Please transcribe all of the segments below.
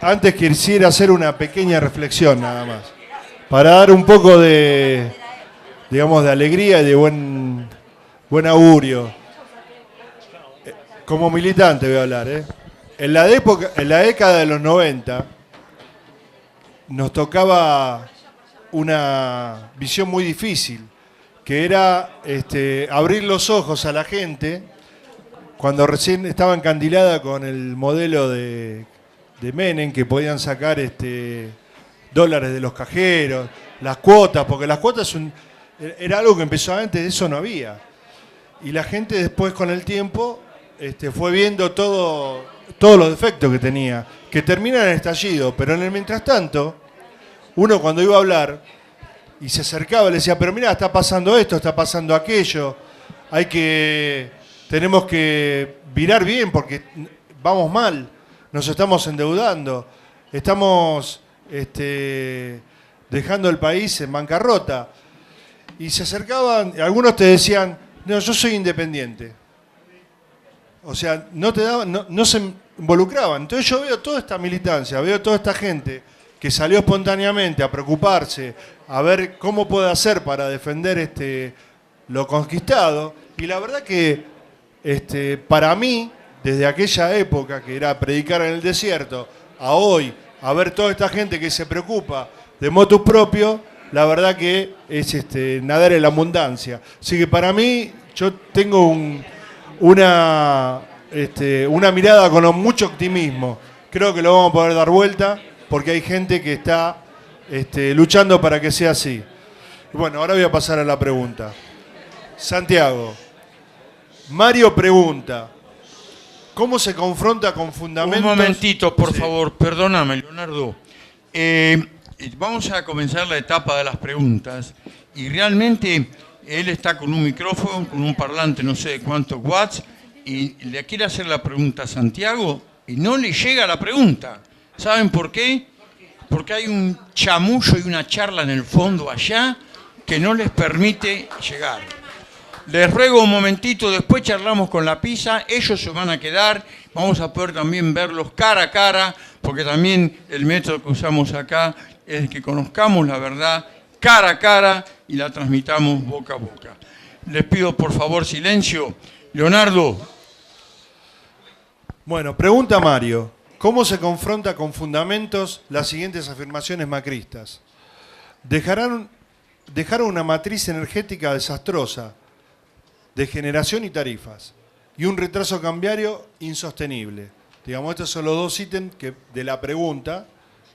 antes quisiera hacer una pequeña reflexión nada más, para dar un poco de, digamos, de alegría y de buen augurio. Como militante voy a hablar, ¿eh? En la década de los 90 nos tocaba una visión muy difícil, que era abrir los ojos a la gente cuando recién estaba encandilada con el modelo de Menem, que podían sacar dólares de los cajeros, las cuotas, porque las cuotas era algo que empezó antes, de eso no había. Y la gente después con el tiempo fue viendo todos los defectos que tenía, que terminan en estallido, pero en el mientras tanto, uno cuando iba a hablar y se acercaba le decía, pero mira, está pasando esto, está pasando aquello, tenemos que virar bien porque vamos mal, nos estamos endeudando, estamos dejando el país en bancarrota. Y se acercaban, algunos te decían, no, yo soy independiente. O sea, no se involucraban. Entonces yo veo toda esta militancia, veo toda esta gente que salió espontáneamente a preocuparse, a ver cómo puede hacer para defender lo conquistado. Y la verdad que para mí, desde aquella época que era predicar en el desierto, a hoy, a ver toda esta gente que se preocupa de motus propio, la verdad que es nadar en la abundancia. Así que para mí, yo tengo una mirada con mucho optimismo. Creo que lo vamos a poder dar vuelta porque hay gente que está luchando para que sea así. Bueno, ahora voy a pasar a la pregunta. Santiago, Mario pregunta, ¿cómo se confronta con fundamentos? Un momentito, por Sí. favor, perdóname, Leonardo. Vamos a comenzar la etapa de las preguntas y realmente él está con un micrófono, con un parlante no sé de cuántos watts y le quiere hacer la pregunta a Santiago y no le llega la pregunta. ¿Saben por qué? Porque hay un chamullo y una charla en el fondo allá que no les permite llegar. Les ruego un momentito, después charlamos con la pizza, ellos se van a quedar, vamos a poder también verlos cara a cara, porque también el método que usamos acá es que conozcamos la verdad cara a cara y la transmitamos boca a boca. Les pido por favor silencio. Leonardo. Bueno, pregunta Mario, ¿cómo se confronta con fundamentos las siguientes afirmaciones macristas? Dejaron una matriz energética desastrosa, de generación y tarifas, y un retraso cambiario insostenible. Digamos, estos son los dos ítems de la pregunta,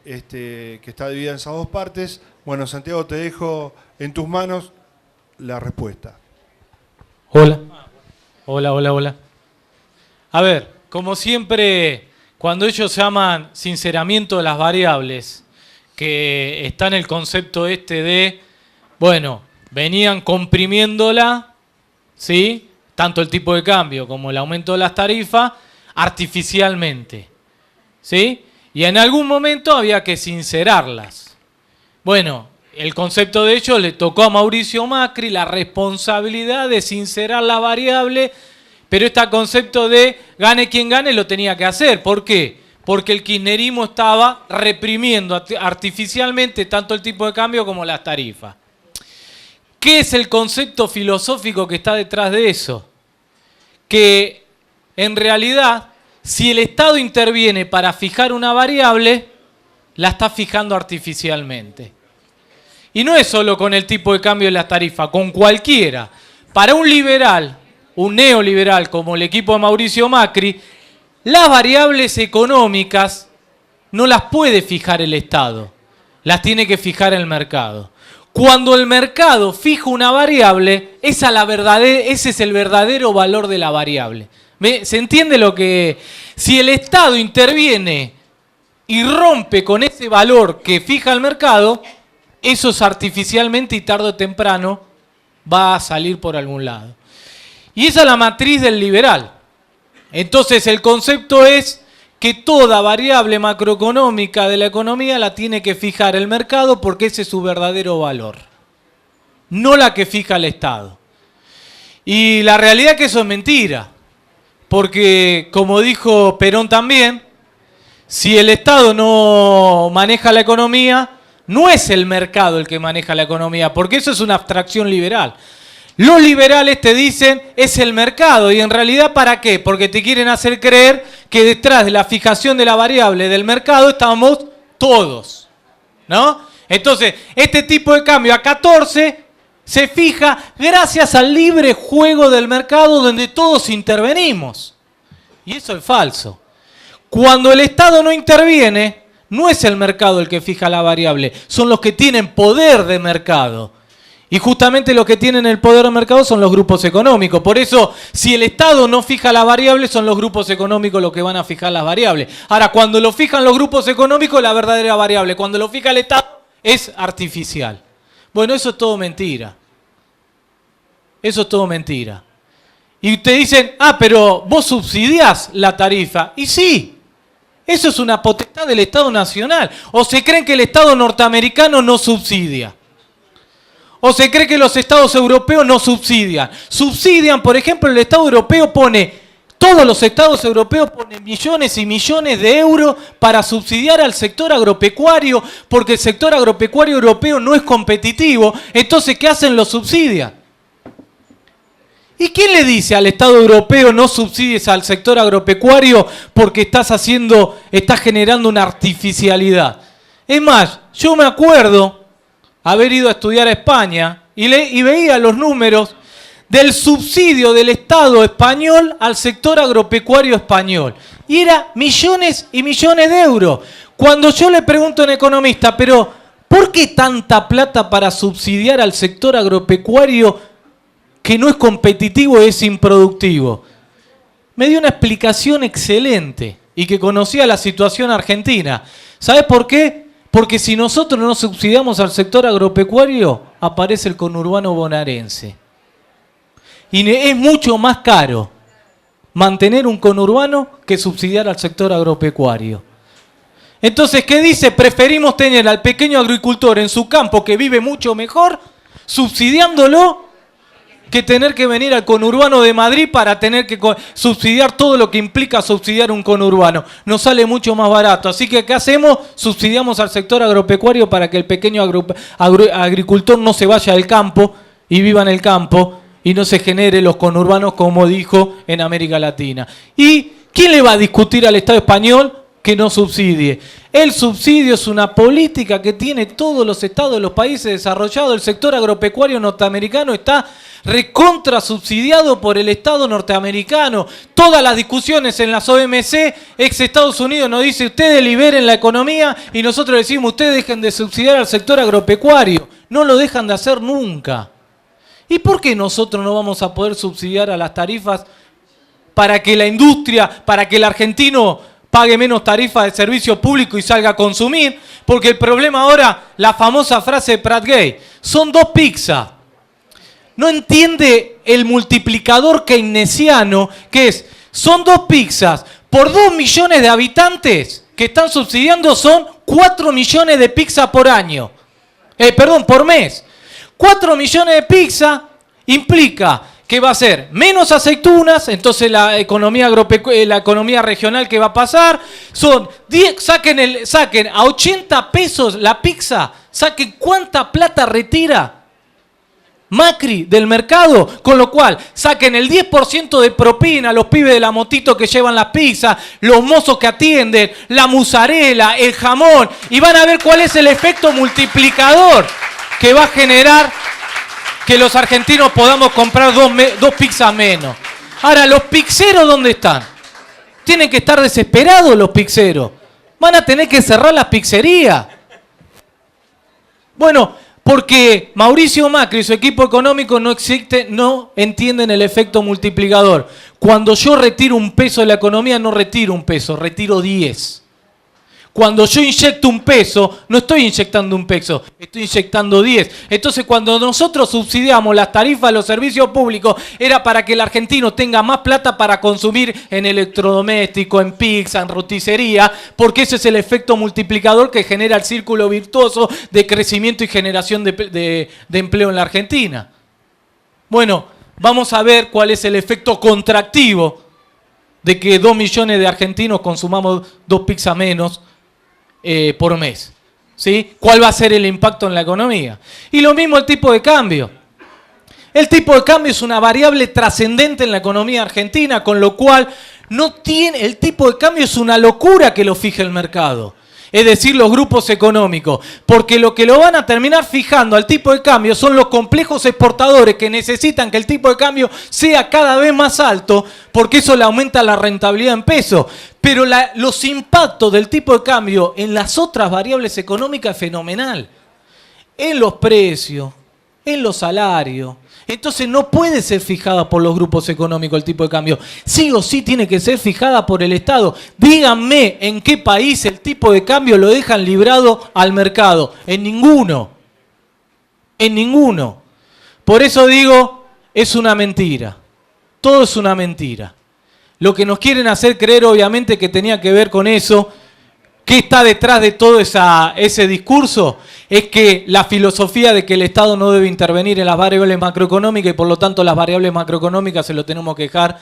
que está dividida en esas dos partes. Bueno, Santiago, te dejo en tus manos la respuesta. Hola. Hola. A ver, como siempre, cuando ellos llaman sinceramiento de las variables, que está en el concepto de, bueno, venían comprimiéndola, ¿sí? Tanto el tipo de cambio como el aumento de las tarifas, artificialmente, ¿sí? Y en algún momento había que sincerarlas. Bueno, el concepto de ellos le tocó a Mauricio Macri la responsabilidad de sincerar la variable, pero este concepto de gane quien gane lo tenía que hacer. ¿Por qué? Porque el kirchnerismo estaba reprimiendo artificialmente tanto el tipo de cambio como las tarifas. ¿Qué es el concepto filosófico que está detrás de eso? Que en realidad, si el Estado interviene para fijar una variable, la está fijando artificialmente. Y no es solo con el tipo de cambio de las tarifas, con cualquiera. Para un liberal, un neoliberal como el equipo de Mauricio Macri, las variables económicas no las puede fijar el Estado, las tiene que fijar el mercado. Cuando el mercado fija una variable, ese es el verdadero valor de la variable. ¿Se entiende lo que? Si el Estado interviene y rompe con ese valor que fija el mercado, eso es artificialmente y tarde o temprano va a salir por algún lado. Y esa es la matriz del liberal. Entonces el concepto es que toda variable macroeconómica de la economía la tiene que fijar el mercado porque ese es su verdadero valor, no la que fija el Estado. Y la realidad es que eso es mentira, porque como dijo Perón también, si el Estado no maneja la economía, no es el mercado el que maneja la economía, porque eso es una abstracción liberal. Los liberales te dicen es el mercado, y en realidad ¿para qué? Porque te quieren hacer creer que detrás de la fijación de la variable del mercado estamos todos, ¿no? Entonces, este tipo de cambio a 14 se fija gracias al libre juego del mercado donde todos intervenimos. Y eso es falso. Cuando el Estado no interviene, no es el mercado el que fija la variable, son los que tienen poder de mercado. Y justamente los que tienen el poder de mercado son los grupos económicos. Por eso, si el Estado no fija la variable, son los grupos económicos los que van a fijar las variables. Ahora, cuando lo fijan los grupos económicos, la verdadera variable. Cuando lo fija el Estado, es artificial. Bueno, eso es todo mentira. Eso es todo mentira. Y te dicen, pero vos subsidiás la tarifa. Y sí, eso es una potestad del Estado Nacional. ¿O se creen que el Estado norteamericano no subsidia? ¿O se cree que los Estados europeos no subsidian? Subsidian, por ejemplo, el Estado europeo todos los Estados europeos ponen millones y millones de euros para subsidiar al sector agropecuario, porque el sector agropecuario europeo no es competitivo. Entonces, ¿qué hacen? Lo subsidian. ¿Y quién le dice al Estado europeo no subsidies al sector agropecuario porque estás generando una artificialidad? Es más, yo me acuerdo haber ido a estudiar a España y veía los números del subsidio del Estado español al sector agropecuario español. Y era millones y millones de euros. Cuando yo le pregunto a un economista, pero ¿por qué tanta plata para subsidiar al sector agropecuario que no es competitivo y es improductivo? Me dio una explicación excelente y que conocía la situación argentina. ¿Sabes por qué? Porque si nosotros no subsidiamos al sector agropecuario, aparece el conurbano bonaerense. Y es mucho más caro mantener un conurbano que subsidiar al sector agropecuario. Entonces, ¿qué dice? Preferimos tener al pequeño agricultor en su campo que vive mucho mejor, subsidiándolo, que tener que venir al conurbano de Madrid para tener que subsidiar todo lo que implica subsidiar un conurbano. Nos sale mucho más barato. Así que, ¿qué hacemos? Subsidiamos al sector agropecuario para que el pequeño agricultor no se vaya del campo y viva en el campo y no se genere los conurbanos como dijo en América Latina. ¿Y quién le va a discutir al Estado español que no subsidie? El subsidio es una política que tiene todos los estados de los países desarrollados. El sector agropecuario norteamericano está recontra subsidiado por el Estado norteamericano. Todas las discusiones en las OMC, ex Estados Unidos nos dice, ustedes liberen la economía, y nosotros decimos, ustedes dejen de subsidiar al sector agropecuario. No lo dejan de hacer nunca. ¿Y por qué nosotros no vamos a poder subsidiar a las tarifas para que la industria, para que el argentino pague menos tarifa de servicio público y salga a consumir? Porque el problema ahora, la famosa frase de Pratt Gay, son 2 pizzas. No entiende el multiplicador keynesiano, que son 2 pizzas por 2 millones de habitantes que están subsidiando, son 4 millones de pizzas por año. Por mes. 4 millones de pizzas implica que va a ser menos aceitunas, entonces la economía regional que va a pasar, son 10, saquen a 80 pesos la pizza, saquen cuánta plata retira Macri del mercado, con lo cual saquen el 10% de propina a los pibes de la motito que llevan las pizzas, los mozos que atienden, la mozzarella, el jamón, y van a ver cuál es el efecto multiplicador que va a generar que los argentinos podamos comprar 2 pizzas menos. Ahora, ¿los pizzeros dónde están? Tienen que estar desesperados los pizzeros. Van a tener que cerrar las pizzerías. Bueno, porque Mauricio Macri y su equipo económico no entienden el efecto multiplicador. Cuando yo retiro un peso de la economía, no retiro un peso, retiro 10. Cuando yo inyecto un peso, no estoy inyectando un peso, estoy inyectando 10. Entonces, cuando nosotros subsidiamos las tarifas de los servicios públicos, era para que el argentino tenga más plata para consumir en electrodoméstico, en pizza, en roticería, porque ese es el efecto multiplicador que genera el círculo virtuoso de crecimiento y generación de empleo en la Argentina. Bueno, vamos a ver cuál es el efecto contractivo de que 2 millones de argentinos consumamos 2 pizzas menos por mes. ¿Sí? ¿Cuál va a ser el impacto en la economía? Y lo mismo el tipo de cambio. El tipo de cambio es una variable trascendente en la economía argentina, con lo cual el tipo de cambio es una locura que lo fije el mercado. Es decir, los grupos económicos. Porque lo que lo van a terminar fijando al tipo de cambio son los complejos exportadores que necesitan que el tipo de cambio sea cada vez más alto, porque eso le aumenta la rentabilidad en pesos. Pero los impactos del tipo de cambio en las otras variables económicas es fenomenal. En los precios, en los salarios. Entonces no puede ser fijada por los grupos económicos el tipo de cambio. Sí o sí tiene que ser fijada por el Estado. Díganme en qué país el tipo de cambio lo dejan librado al mercado. En ninguno. En ninguno. Por eso digo, es una mentira. Todo es una mentira. Lo que nos quieren hacer creer, obviamente, que tenía que ver con eso. ¿Qué está detrás de todo ese discurso? Es que la filosofía de que el Estado no debe intervenir en las variables macroeconómicas y por lo tanto las variables macroeconómicas se lo tenemos que dejar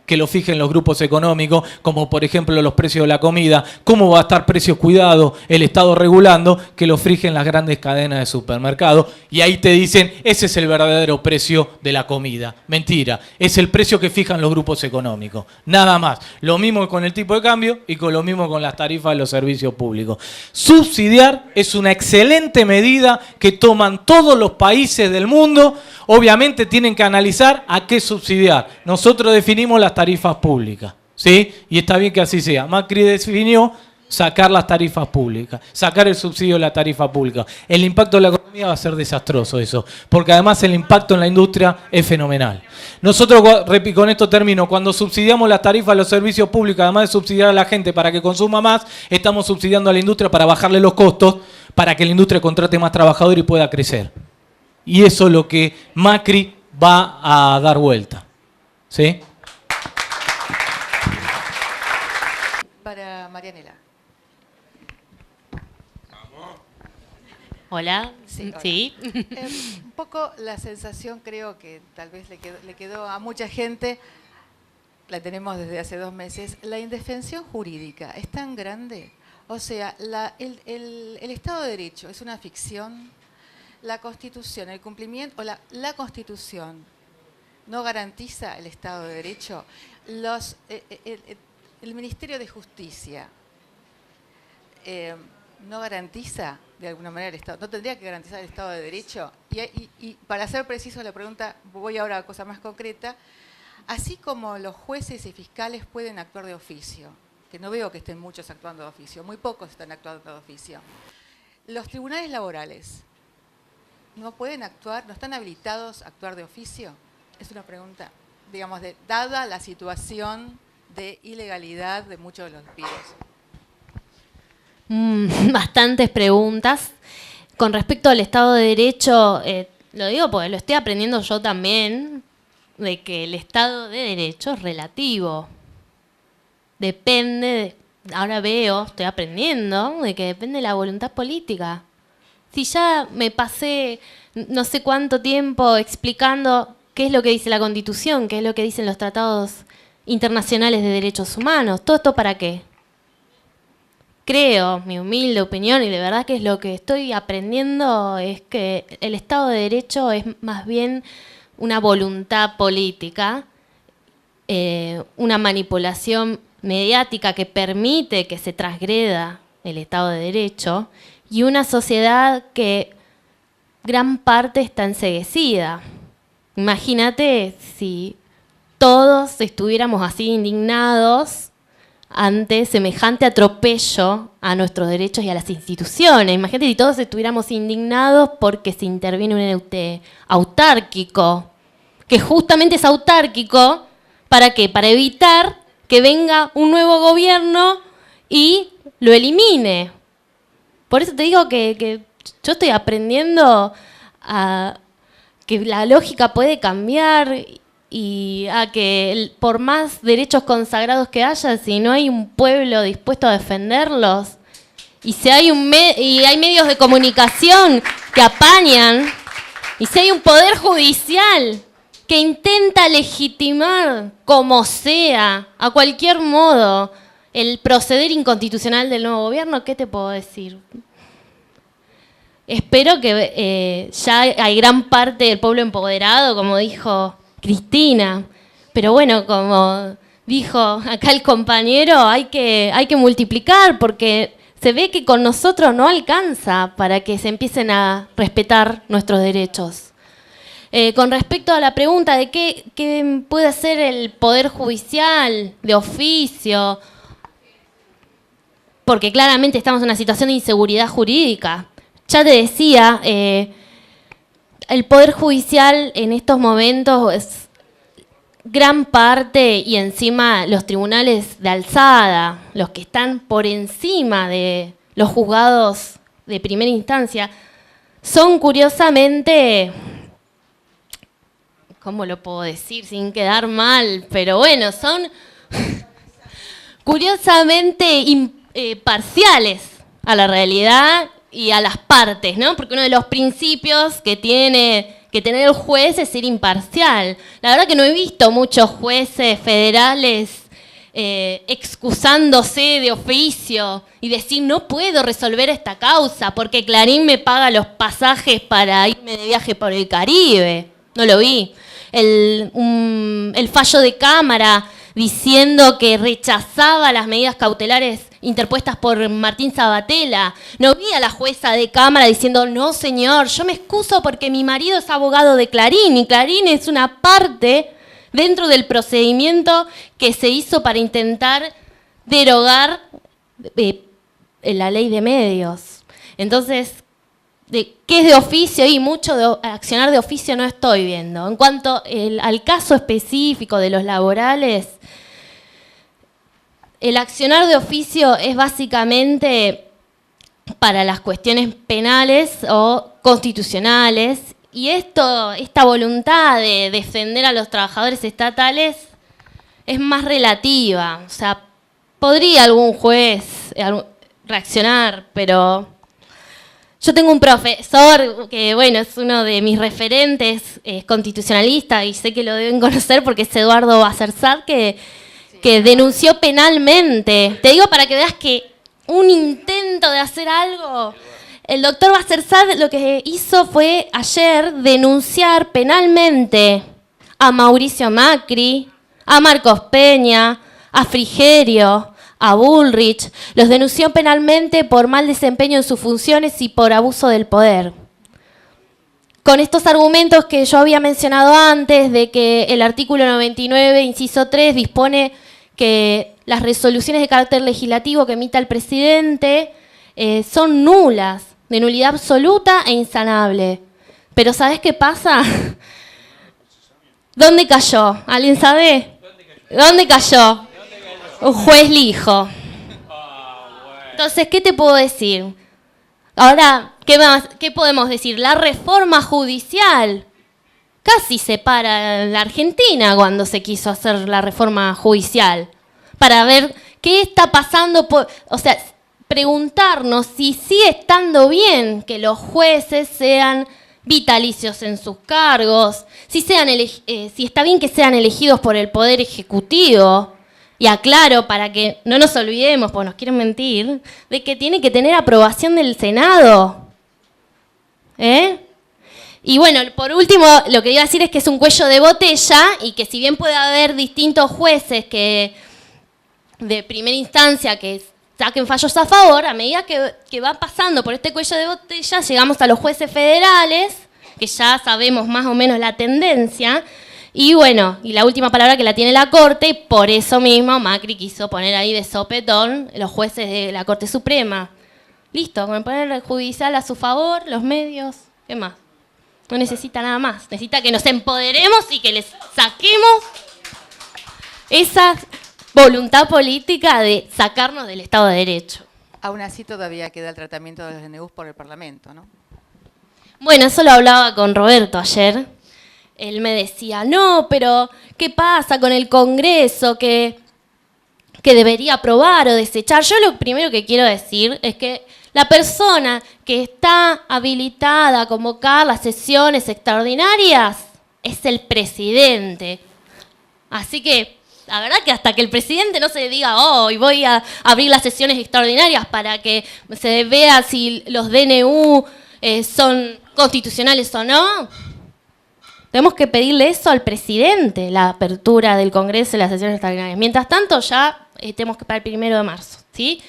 que lo fijen los grupos económicos, como por ejemplo los precios de la comida. ¿Cómo va a estar precios cuidados el Estado regulando que lo fijen las grandes cadenas de supermercados? Y ahí te dicen, ese es el verdadero precio de la comida. Mentira, es el precio que fijan los grupos económicos. Nada más. Lo mismo con el tipo de cambio y con lo mismo con las tarifas de los servicios públicos. Subsidiar es una excelente medida que toman todos los países del mundo. Obviamente tienen que analizar a qué subsidiar. Nosotros definimos las tarifas públicas, ¿sí? Y está bien que así sea. Macri definió sacar las tarifas públicas, sacar el subsidio de la tarifa pública. El impacto en la economía va a ser desastroso eso, porque además el impacto en la industria es fenomenal. Nosotros, con esto termino, cuando subsidiamos las tarifas de los servicios públicos, además de subsidiar a la gente para que consuma más, estamos subsidiando a la industria para bajarle los costos, para que la industria contrate más trabajadores y pueda crecer. Y eso es lo que Macri va a dar vuelta. ¿Sí? Para Marianela. Hola. Sí. Hola. Sí. Un poco la sensación, creo que tal vez le quedó a mucha gente, la tenemos desde hace 2 meses, la indefensión jurídica es tan grande. O sea, el Estado de Derecho es una ficción. La Constitución, el cumplimiento, o la Constitución no garantiza el Estado de Derecho. El Ministerio de Justicia no garantiza de alguna manera el Estado, no tendría que garantizar el Estado de Derecho. Y para ser preciso la pregunta, voy ahora a cosa más concreta. Así como los jueces y fiscales pueden actuar de oficio, que no veo que estén muchos actuando de oficio, muy pocos están actuando de oficio. Los tribunales laborales no pueden actuar, no están habilitados a actuar de oficio. Es una pregunta, digamos, dada la situación de ilegalidad de muchos de los despidos. Bastantes preguntas. Con respecto al Estado de Derecho, lo digo porque lo estoy aprendiendo yo también, de que el Estado de Derecho es relativo. Depende, ahora veo, estoy aprendiendo, de que depende de la voluntad política. Si ya me pasé no sé cuánto tiempo explicando qué es lo que dice la Constitución, qué es lo que dicen los tratados internacionales de derechos humanos, ¿todo esto para qué? Creo, mi humilde opinión, y de verdad que es lo que estoy aprendiendo, es que el Estado de Derecho es más bien una voluntad política, una manipulación mediática que permite que se transgreda el Estado de Derecho, y una sociedad que gran parte está enceguecida. Imagínate si todos estuviéramos así indignados ante semejante atropello a nuestros derechos y a las instituciones. Imagínate si todos estuviéramos indignados porque se interviene un ente autárquico, que justamente es autárquico, ¿para qué? Para evitar que venga un nuevo gobierno y lo elimine. Por eso te digo que yo estoy aprendiendo a que la lógica puede cambiar y a que por más derechos consagrados que haya, si no hay un pueblo dispuesto a defenderlos, y si hay hay medios de comunicación que apañan, y si hay un poder judicial que intenta legitimar como sea, a cualquier modo, el proceder inconstitucional del nuevo gobierno, ¿qué te puedo decir? Espero que ya hay gran parte del pueblo empoderado, como dijo Cristina, pero bueno, como dijo acá el compañero, hay que multiplicar porque se ve que con nosotros no alcanza para que se empiecen a respetar nuestros derechos. Con respecto a la pregunta de qué puede hacer el Poder Judicial de oficio, porque claramente estamos en una situación de inseguridad jurídica. Ya te decía, el Poder Judicial en estos momentos es gran parte y encima los tribunales de alzada, los que están por encima de los juzgados de primera instancia, son curiosamente, ¿cómo lo puedo decir sin quedar mal? Pero bueno, son curiosamente parciales a la realidad y a las partes, ¿no? Porque uno de los principios que tiene que tener el juez es ser imparcial. La verdad que no he visto muchos jueces federales excusándose de oficio y decir no puedo resolver esta causa porque Clarín me paga los pasajes para irme de viaje por el Caribe. No lo vi. El fallo de Cámara diciendo que rechazaba las medidas cautelares interpuestas por Martín Sabatella. No vi a la jueza de Cámara diciendo, no señor, yo me excuso porque mi marido es abogado de Clarín y Clarín es una parte dentro del procedimiento que se hizo para intentar derogar la ley de medios. Entonces, ¿qué es de oficio? Y mucho de accionar de oficio no estoy viendo. En cuanto al caso específico de los laborales, el accionar de oficio es básicamente para las cuestiones penales o constitucionales y esta voluntad de defender a los trabajadores estatales es más relativa. O sea, podría algún juez reaccionar, pero yo tengo un profesor que, bueno, es uno de mis referentes, es constitucionalista y sé que lo deben conocer porque es Eduardo Bacersat, que denunció penalmente. Te digo para que veas que un intento de hacer algo. El doctor Bacersat lo que hizo fue ayer denunciar penalmente a Mauricio Macri, a Marcos Peña, a Frigerio, a Bullrich. Los denunció penalmente por mal desempeño en sus funciones y por abuso del poder. Con estos argumentos que yo había mencionado antes, de que el artículo 99, inciso 3, dispone que las resoluciones de carácter legislativo que emita el presidente son nulas, de nulidad absoluta e insanable. Pero ¿sabés qué pasa? ¿Dónde cayó? ¿Alguien sabe? ¿Dónde cayó? Un juez lijo. Entonces, ¿qué te puedo decir? Ahora, ¿qué podemos decir? La reforma judicial casi separa la Argentina cuando se quiso hacer la reforma judicial, para ver qué está pasando, o sea, preguntarnos si sigue estando bien que los jueces sean vitalicios en sus cargos, si está bien que sean elegidos por el Poder Ejecutivo. Y aclaro, para que no nos olvidemos, porque nos quieren mentir, de que tiene que tener aprobación del Senado. Y bueno, por último, lo que iba a decir es que es un cuello de botella y que si bien puede haber distintos jueces que de primera instancia que saquen fallos a favor, a medida que va pasando por este cuello de botella, llegamos a los jueces federales, que ya sabemos más o menos la tendencia, y bueno, y la última palabra que la tiene la Corte, y por eso mismo Macri quiso poner ahí de sopetón los jueces de la Corte Suprema. Listo, con el Poder Judicial a su favor, los medios, ¿qué más? No necesita nada más. Necesita que nos empoderemos y que les saquemos esa voluntad política de sacarnos del Estado de Derecho. Aún así todavía queda el tratamiento de los DNUs por el Parlamento, ¿no? Bueno, eso lo hablaba con Roberto ayer. Él me decía, no, pero ¿qué pasa con el Congreso que debería aprobar o desechar? Yo lo primero que quiero decir es que la persona que está habilitada a convocar las sesiones extraordinarias es el presidente. Así que, la verdad que hasta que el presidente no se diga, oh, y voy a abrir las sesiones extraordinarias para que se vea si los DNU son constitucionales o no, tenemos que pedirle eso al presidente, la apertura del Congreso y las sesiones extraordinarias. Mientras tanto, ya tenemos que para el 1 de marzo, ¿sí?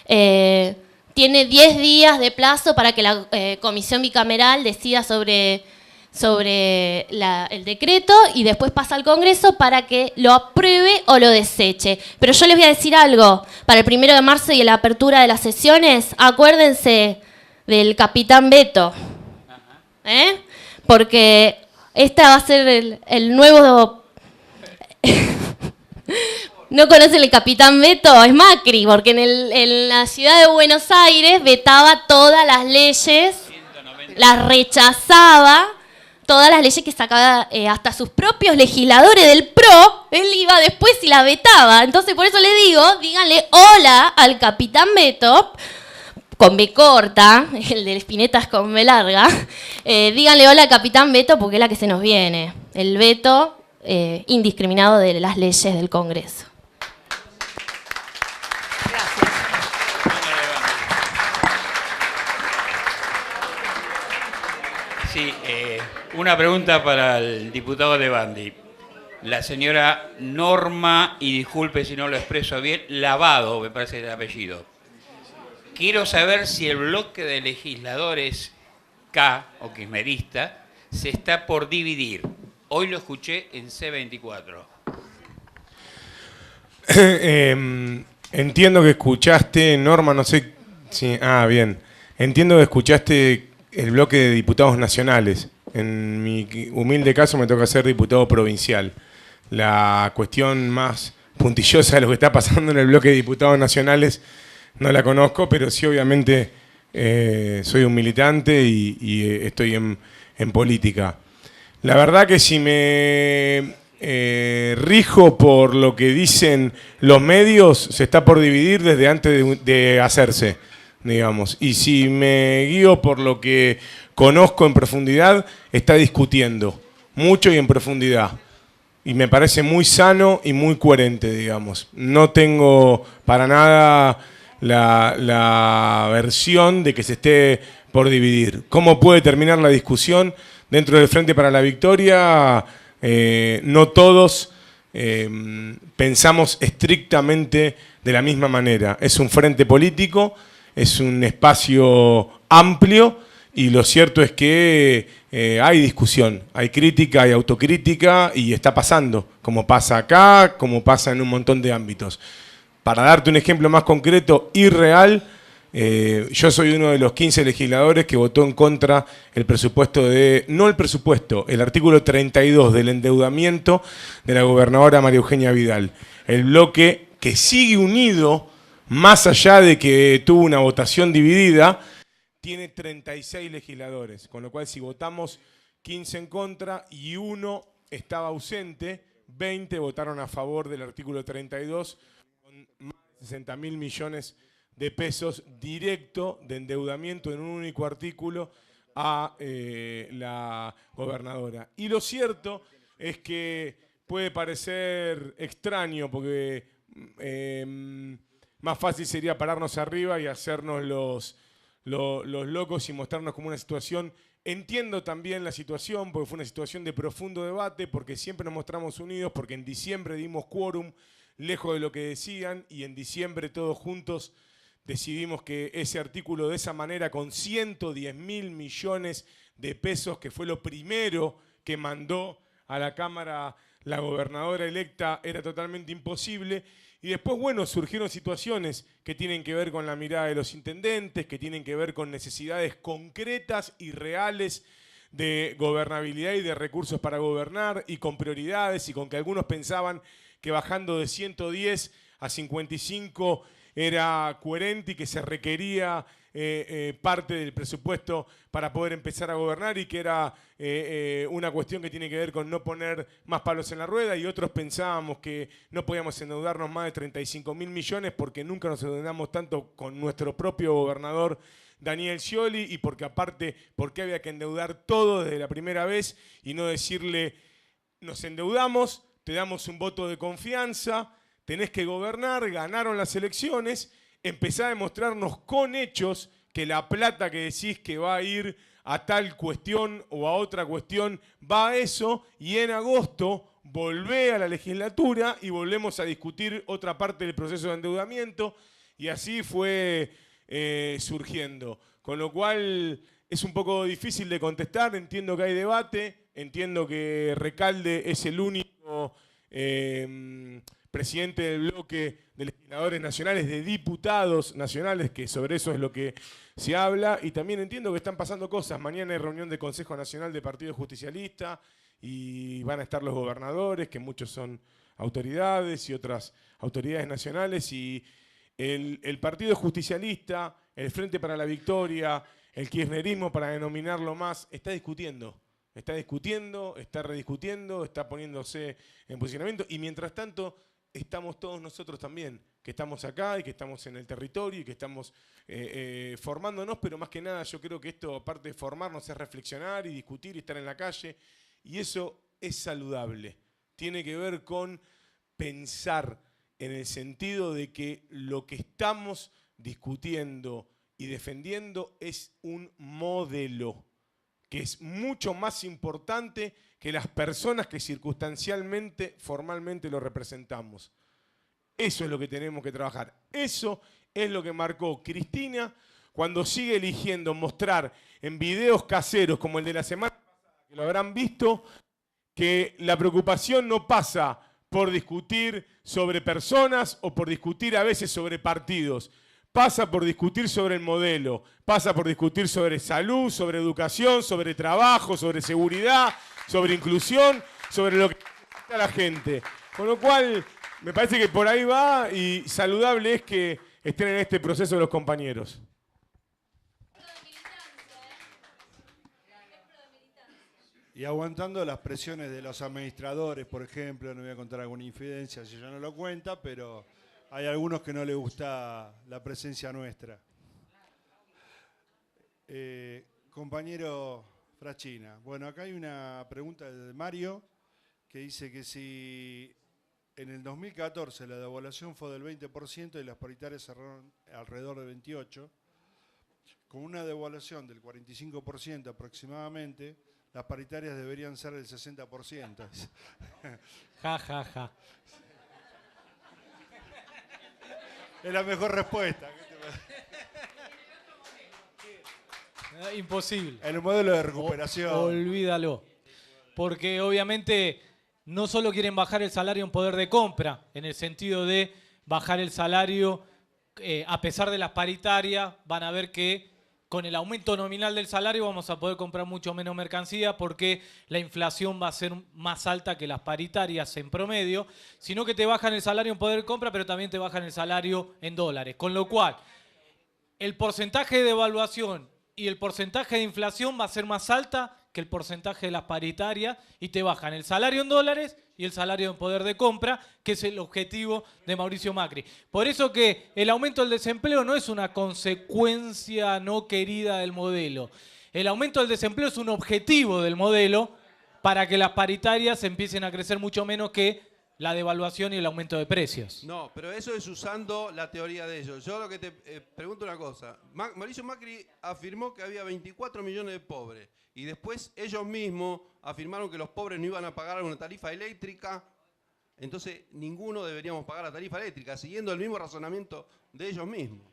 Tiene 10 días de plazo para que la comisión bicameral decida sobre el decreto y después pasa al Congreso para que lo apruebe o lo deseche. Pero yo les voy a decir algo, para el 1 de marzo y la apertura de las sesiones, acuérdense del capitán veto, porque este va a ser el nuevo... ¿No conocen el capitán veto? Es Macri, porque en la ciudad de Buenos Aires vetaba todas las leyes, las rechazaba, todas las leyes que sacaba hasta sus propios legisladores del PRO, él iba después y la vetaba. Entonces, por eso le digo, díganle hola al capitán veto, con B corta, el de Spinetta es con B larga. Díganle hola al capitán veto porque es la que se nos viene. El veto indiscriminado de las leyes del Congreso. Sí, una pregunta para el diputado de Bandi. La señora Norma, y disculpe si no lo expreso bien, Lavado, me parece el apellido. Quiero saber si el bloque de legisladores K, o kirchnerista, se está por dividir. Hoy lo escuché en C24. Entiendo que escuchaste, Norma, no sé si... bien. Entiendo que escuchaste el bloque de diputados nacionales. En mi humilde caso me toca ser diputado provincial. La cuestión más puntillosa de lo que está pasando en el bloque de diputados nacionales no la conozco, pero sí obviamente soy un militante y estoy en política. La verdad que si me rijo por lo que dicen los medios, se está por dividir desde antes de hacerse, digamos. Y si me guío por lo que conozco en profundidad, está discutiendo mucho y en profundidad. Y me parece muy sano y muy coherente, digamos. No tengo para nada la versión de que se esté por dividir. ¿Cómo puede terminar la discusión dentro del Frente para la Victoria? No todos pensamos estrictamente de la misma manera. Es un frente político, es un espacio amplio y lo cierto es que hay discusión, hay crítica, hay autocrítica y está pasando, como pasa acá, como pasa en un montón de ámbitos. Para darte un ejemplo más concreto y real, yo soy uno de los 15 legisladores que votó en contra el presupuesto el artículo 32 del endeudamiento de la gobernadora María Eugenia Vidal. El bloque que sigue unido, más allá de que tuvo una votación dividida, tiene 36 legisladores, con lo cual si votamos 15 en contra y uno estaba ausente, 20 votaron a favor del artículo 32, más de 60.000 millones de pesos directo de endeudamiento en un único artículo a la gobernadora. Y lo cierto es que puede parecer extraño porque más fácil sería pararnos arriba y hacernos los locos y mostrarnos como una situación. Entiendo también la situación porque fue una situación de profundo debate, porque siempre nos mostramos unidos, porque en diciembre dimos quórum lejos de lo que decían y en diciembre todos juntos decidimos que ese artículo de esa manera con 110.000 millones de pesos, que fue lo primero que mandó a la Cámara la gobernadora electa, era totalmente imposible. Y después, bueno, surgieron situaciones que tienen que ver con la mirada de los intendentes, que tienen que ver con necesidades concretas y reales de gobernabilidad y de recursos para gobernar y con prioridades y con que algunos pensaban que bajando de 110 a 55 era coherente y que se requería parte del presupuesto para poder empezar a gobernar y que era una cuestión que tiene que ver con no poner más palos en la rueda, y otros pensábamos que no podíamos endeudarnos más de 35.000 millones porque nunca nos endeudamos tanto con nuestro propio gobernador Daniel Scioli y porque aparte, porque había que endeudar todo desde la primera vez y no decirle, nos endeudamos, te damos un voto de confianza, tenés que gobernar, ganaron las elecciones, empezá a demostrarnos con hechos que la plata que decís que va a ir a tal cuestión o a otra cuestión va a eso, y en agosto volvé a la legislatura y volvemos a discutir otra parte del proceso de endeudamiento, y así fue surgiendo. Con lo cual es un poco difícil de contestar, entiendo que hay debate, entiendo que Recalde es el único presidente del bloque de legisladores nacionales, de diputados nacionales, que sobre eso es lo que se habla, y también entiendo que están pasando cosas. Mañana hay reunión del Consejo Nacional del Partido Justicialista y van a estar los gobernadores, que muchos son autoridades y otras autoridades nacionales, y el Partido Justicialista, el Frente para la Victoria, el kirchnerismo, para denominarlo más, está discutiendo, está rediscutiendo, está poniéndose en posicionamiento, y mientras tanto estamos todos nosotros también, que estamos acá y que estamos en el territorio y que estamos formándonos, pero más que nada yo creo que esto, aparte de formarnos, es reflexionar y discutir y estar en la calle, y eso es saludable. Tiene que ver con pensar en el sentido de que lo que estamos discutiendo y defendiendo es un modelo que es mucho más importante que las personas que circunstancialmente, formalmente lo representamos. Eso es lo que tenemos que trabajar. Eso es lo que marcó Cristina cuando sigue eligiendo mostrar en videos caseros como el de la semana pasada, que lo habrán visto, que la preocupación no pasa por discutir sobre personas o por discutir a veces sobre partidos. Pasa por discutir sobre el modelo, pasa por discutir sobre salud, sobre educación, sobre trabajo, sobre seguridad, sobre inclusión, sobre lo que necesita la gente. Con lo cual, me parece que por ahí va, y saludable es que estén en este proceso los compañeros. Y aguantando las presiones de los administradores, por ejemplo, no voy a contar alguna infidencia si ella no lo cuenta, pero hay algunos que no les gusta la presencia nuestra. Compañero Fraschina, bueno, acá hay una pregunta de Mario que dice que si en el 2014 la devaluación fue del 20% y las paritarias cerraron alrededor de 28%, con una devaluación del 45% aproximadamente, las paritarias deberían ser del 60%. Ja, ja, ja. Es la mejor respuesta. Imposible. El modelo de recuperación. Olvídalo. Porque obviamente no solo quieren bajar el salario en poder de compra, en el sentido de bajar el salario a pesar de las paritarias, van a ver que con el aumento nominal del salario vamos a poder comprar mucho menos mercancía porque la inflación va a ser más alta que las paritarias en promedio, sino que te bajan el salario en poder de compra, pero también te bajan el salario en dólares. Con lo cual, el porcentaje de devaluación y el porcentaje de inflación va a ser más alta que el porcentaje de las paritarias y te bajan el salario en dólares y el salario en poder de compra, que es el objetivo de Mauricio Macri. Por eso que el aumento del desempleo no es una consecuencia no querida del modelo. El aumento del desempleo es un objetivo del modelo para que las paritarias empiecen a crecer mucho menos que la devaluación y el aumento de precios. No, pero eso es usando la teoría de ellos. Yo lo que te pregunto una cosa. Mauricio Macri afirmó que había 24 millones de pobres y después ellos mismos afirmaron que los pobres no iban a pagar una tarifa eléctrica. Entonces, ninguno deberíamos pagar la tarifa eléctrica, siguiendo el mismo razonamiento de ellos mismos.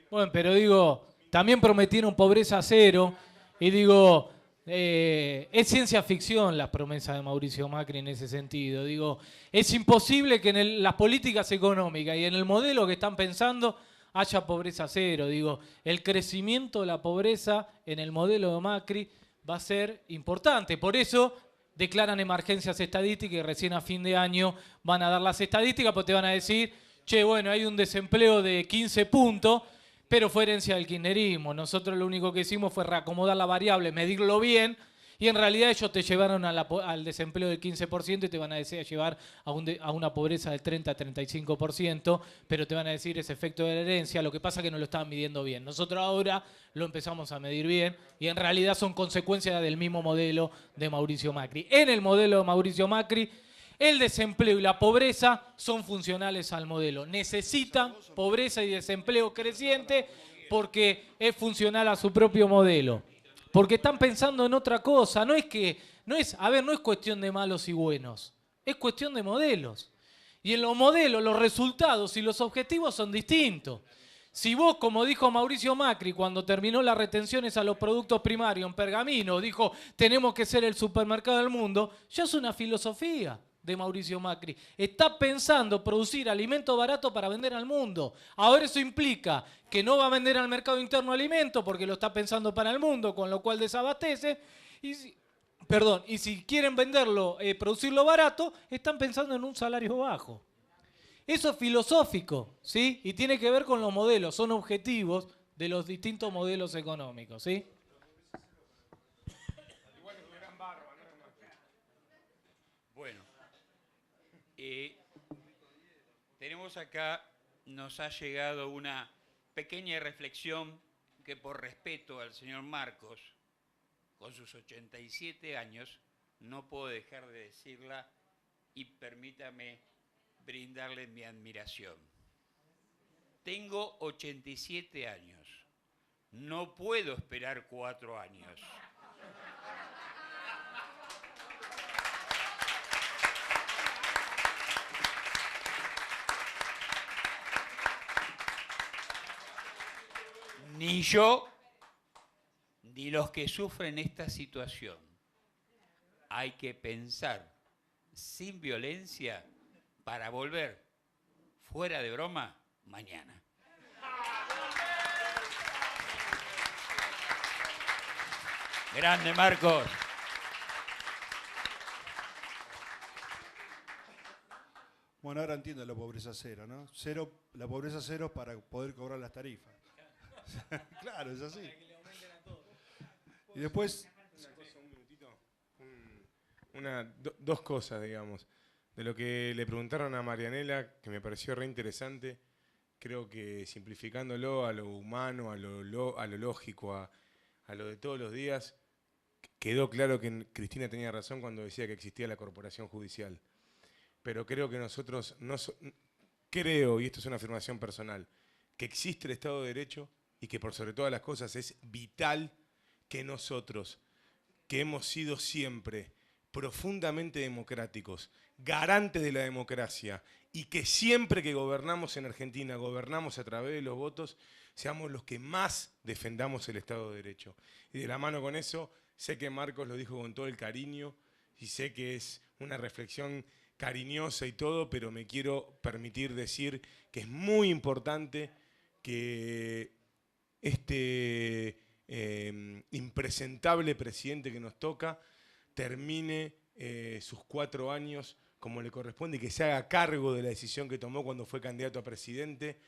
Bueno, pero digo, también prometieron pobreza cero y digo... es ciencia ficción la promesa de Mauricio Macri en ese sentido. Digo, es imposible que en las políticas económicas y en el modelo que están pensando haya pobreza cero. Digo, el crecimiento de la pobreza en el modelo de Macri va a ser importante. Por eso declaran emergencias estadísticas y recién a fin de año van a dar las estadísticas, porque te van a decir, che, bueno, hay un desempleo de 15 puntos, pero fue herencia del kirchnerismo. Nosotros lo único que hicimos fue reacomodar la variable, medirlo bien y en realidad ellos te llevaron al desempleo del 15% y te van a decir a llevar a una pobreza del 30-35%, pero te van a decir ese efecto de la herencia. Lo que pasa es que no lo estaban midiendo bien. Nosotros ahora lo empezamos a medir bien y en realidad son consecuencias del mismo modelo de Mauricio Macri. En el modelo de Mauricio Macri, el desempleo y la pobreza son funcionales al modelo. Necesitan pobreza y desempleo creciente porque es funcional a su propio modelo. Porque están pensando en otra cosa. No es cuestión de malos y buenos. Es cuestión de modelos. Y en los modelos, los resultados y los objetivos son distintos. Si vos, como dijo Mauricio Macri, cuando terminó las retenciones a los productos primarios en Pergamino, dijo, tenemos que ser el supermercado del mundo, ya es una filosofía de Mauricio Macri. Está pensando producir alimentos baratos para vender al mundo. Ahora eso implica que no va a vender al mercado interno alimentos porque lo está pensando para el mundo, con lo cual desabastece. Y si quieren venderlo, producirlo barato, están pensando en un salario bajo. Eso es filosófico, ¿sí? Y tiene que ver con los modelos, son objetivos de los distintos modelos económicos, ¿sí? Bueno, tenemos acá, nos ha llegado una pequeña reflexión que por respeto al señor Marcos, con sus 87 años, no puedo dejar de decirla y permítame brindarle mi admiración. Tengo 87 años, no puedo esperar 4 años. Ni yo, ni los que sufren esta situación. Hay que pensar sin violencia para volver, fuera de broma, mañana. Grande, Marcos. Bueno, ahora entiendo la pobreza cero, ¿no? La pobreza cero para poder cobrar las tarifas. Claro, es así. Y después... Dos cosas, digamos. De lo que le preguntaron a Marianela, que me pareció re interesante, creo que simplificándolo a lo humano, a lo lógico, a lo de todos los días, quedó claro que Cristina tenía razón cuando decía que existía la corporación judicial. Pero creo que nosotros, creo, y esto es una afirmación personal, que existe el Estado de Derecho y que por sobre todas las cosas es vital que nosotros, que hemos sido siempre profundamente democráticos, garantes de la democracia, y que siempre que gobernamos en Argentina, gobernamos a través de los votos, seamos los que más defendamos el Estado de Derecho. Y de la mano con eso, sé que Marcos lo dijo con todo el cariño, y sé que es una reflexión cariñosa y todo, pero me quiero permitir decir que es muy importante que este impresentable presidente que nos toca termine sus 4 años como le corresponde y que se haga cargo de la decisión que tomó cuando fue candidato a presidente,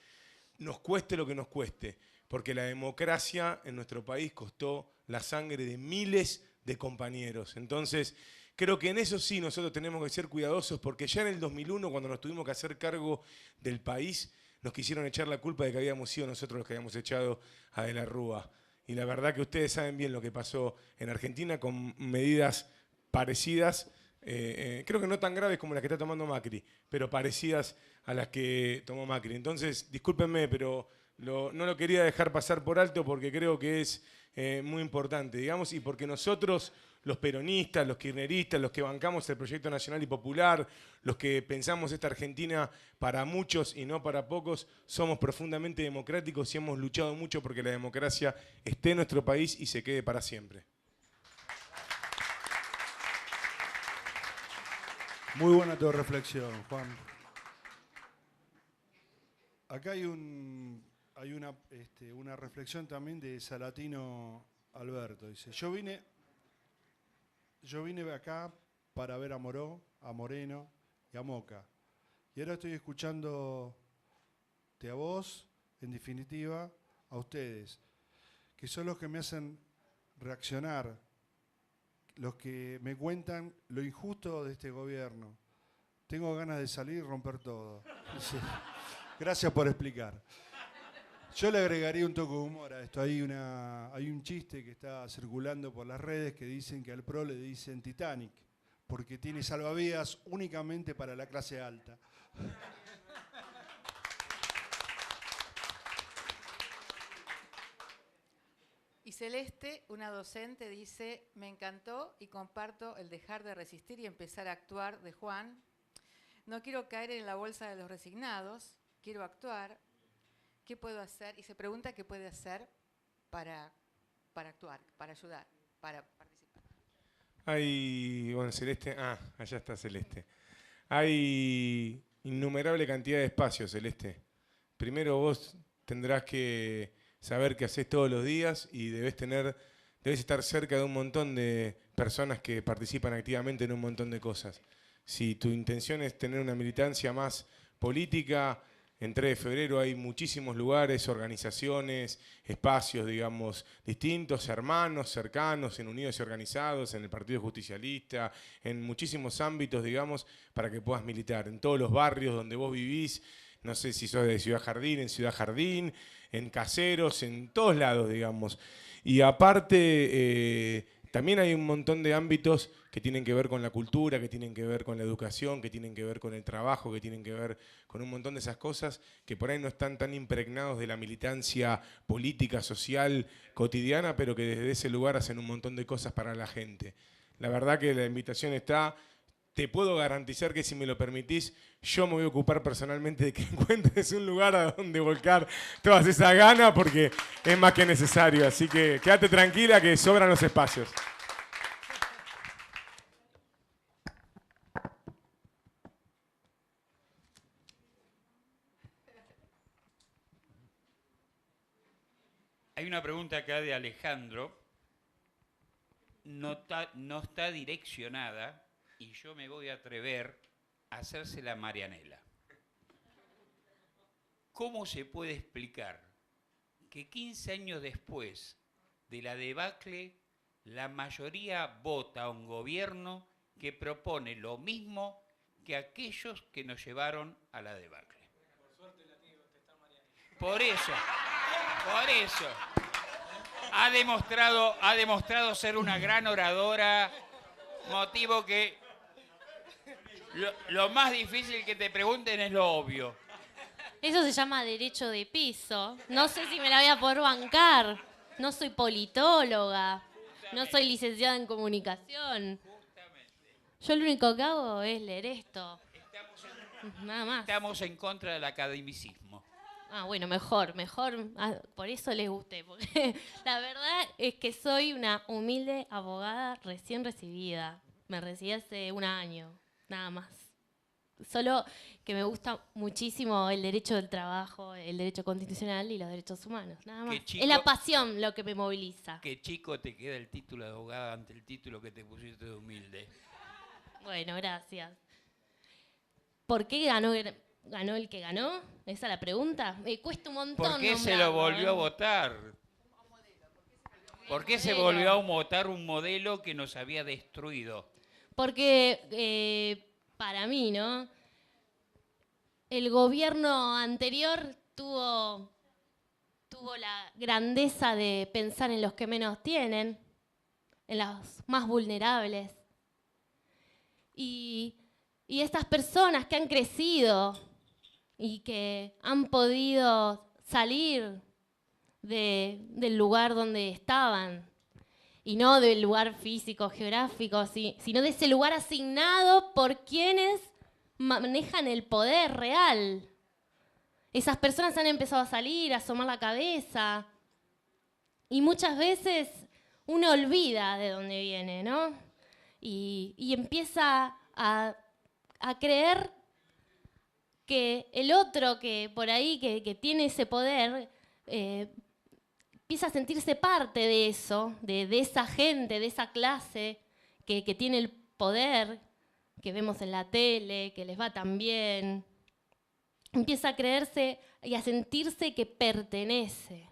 nos cueste lo que nos cueste, porque la democracia en nuestro país costó la sangre de miles de compañeros. Entonces, creo que en eso sí nosotros tenemos que ser cuidadosos, porque ya en el 2001, cuando nos tuvimos que hacer cargo del país, nos quisieron echar la culpa de que habíamos sido nosotros los que habíamos echado a De la Rúa. Y la verdad que ustedes saben bien lo que pasó en Argentina con medidas parecidas, creo que no tan graves como las que está tomando Macri, pero parecidas a las que tomó Macri. Entonces, discúlpenme, pero no lo quería dejar pasar por alto porque creo que es muy importante, digamos, y porque nosotros, los peronistas, los kirchneristas, los que bancamos el proyecto nacional y popular, los que pensamos esta Argentina para muchos y no para pocos, somos profundamente democráticos y hemos luchado mucho porque la democracia esté en nuestro país y se quede para siempre. Muy buena tu reflexión, Juan. Acá hay una reflexión también de Salatino Alberto. Dice, yo vine acá para ver a Moró, a Moreno y a Moca. Y ahora estoy escuchándote a vos, en definitiva, a ustedes, que son los que me hacen reaccionar, los que me cuentan lo injusto de este gobierno. Tengo ganas de salir y romper todo. Sí. Gracias por explicar. Yo le agregaría un toque de humor a esto. Hay un chiste que está circulando por las redes que dicen que al PRO le dicen Titanic, porque tiene salvavidas únicamente para la clase alta. Y Celeste, una docente, dice: me encantó y comparto el dejar de resistir y empezar a actuar de Juan. No quiero caer en la bolsa de los resignados, quiero actuar. ¿Qué puedo hacer? Y se pregunta qué puede hacer para actuar, para ayudar, para participar. Bueno, Celeste, allá está Celeste. Hay innumerable cantidad de espacios, Celeste. Primero vos tendrás que saber qué haces todos los días y debes estar cerca de un montón de personas que participan activamente en un montón de cosas. Si tu intención es tener una militancia más política, en 3 de febrero hay muchísimos lugares, organizaciones, espacios, digamos, distintos, hermanos, cercanos, en Unidos y Organizados, en el Partido Justicialista, en muchísimos ámbitos, digamos, para que puedas militar. En todos los barrios donde vos vivís, no sé si sos de Ciudad Jardín, en Caseros, en todos lados, digamos. Y aparte, también hay un montón de ámbitos que tienen que ver con la cultura, que tienen que ver con la educación, que tienen que ver con el trabajo, que tienen que ver con un montón de esas cosas que por ahí no están tan impregnados de la militancia política, social, cotidiana, pero que desde ese lugar hacen un montón de cosas para la gente. La verdad que la invitación está. Te puedo garantizar que si me lo permitís, yo me voy a ocupar personalmente de que encuentres un lugar a donde volcar todas esas ganas, porque es más que necesario. Así que quédate tranquila que sobran los espacios. Hay una pregunta acá de Alejandro. No está direccionada. Y yo me voy a atrever a hacérsela a Marianela. ¿Cómo se puede explicar que 15 años después de la debacle, la mayoría vota a un gobierno que propone lo mismo que aquellos que nos llevaron a la debacle? Por suerte la tiene que contestar Marianela. Por eso. Ha demostrado ser una gran oradora, motivo que... Lo más difícil que te pregunten es lo obvio. Eso se llama derecho de piso. No sé si me la voy a poder bancar. No soy politóloga. No soy licenciada en comunicación. Yo lo único que hago es leer esto. Nada más. Estamos en contra del academicismo. Bueno, mejor. Por eso les gusté. Porque la verdad es que soy una humilde abogada recién recibida. Me recibí hace 1 año. Nada más. Solo que me gusta muchísimo el derecho del trabajo, el derecho constitucional y los derechos humanos. Nada más. Es la pasión lo que me moviliza. Qué chico te queda el título de abogada ante el título que te pusiste de humilde. Bueno, gracias. ¿Por qué ganó el que ganó? Esa es la pregunta. Me cuesta un montón. ¿Por qué se lo volvió a votar? ¿Por qué se volvió a votar un modelo que nos había destruido? Porque para mí, ¿no? El gobierno anterior tuvo la grandeza de pensar en los que menos tienen, en los más vulnerables. Y estas personas que han crecido y que han podido salir del lugar donde estaban, y no del lugar físico, geográfico, sino de ese lugar asignado por quienes manejan el poder real. Esas personas han empezado a salir, a asomar la cabeza. Y muchas veces uno olvida de dónde viene, ¿no? Y empieza a creer que el otro que por ahí, que tiene ese poder, empieza a sentirse parte de eso, de esa gente, de esa clase que tiene el poder, que vemos en la tele, que les va tan bien. Empieza a creerse y a sentirse que pertenece.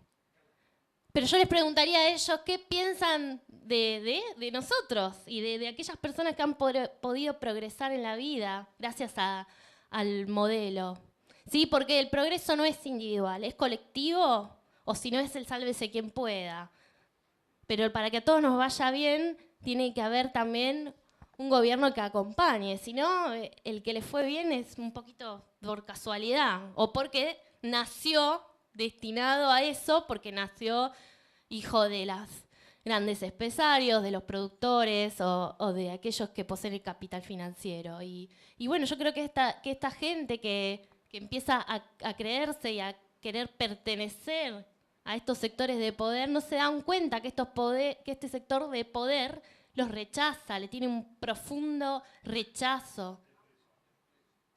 Pero yo les preguntaría a ellos qué piensan de nosotros y de aquellas personas que han podido progresar en la vida gracias al modelo. ¿Sí? Porque el progreso no es individual, es colectivo, o si no es el sálvese quien pueda. Pero para que a todos nos vaya bien, tiene que haber también un gobierno que acompañe. Si no, el que le fue bien es un poquito por casualidad, o porque nació destinado a eso, porque nació hijo de los grandes empresarios, de los productores o de aquellos que poseen el capital financiero. Y bueno, yo creo que esta gente que empieza a creerse y a querer pertenecer a estos sectores de poder, no se dan cuenta que este sector de poder los rechaza, le tiene un profundo rechazo,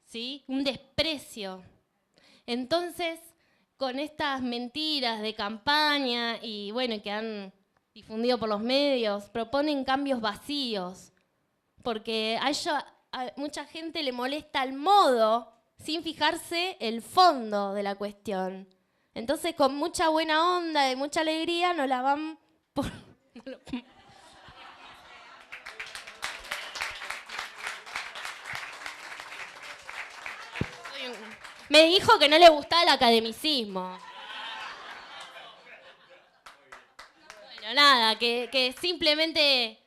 ¿sí? Un desprecio. Entonces, con estas mentiras de campaña y bueno, que han difundido por los medios, proponen cambios vacíos, porque a mucha gente le molesta el modo sin fijarse el fondo de la cuestión. Entonces, con mucha buena onda y mucha alegría, nos la van por... Me dijo que no le gustaba el academicismo. Bueno, nada, que simplemente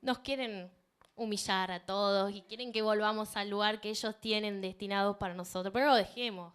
nos quieren humillar a todos y quieren que volvamos al lugar que ellos tienen destinado para nosotros. Pero no lo dejemos.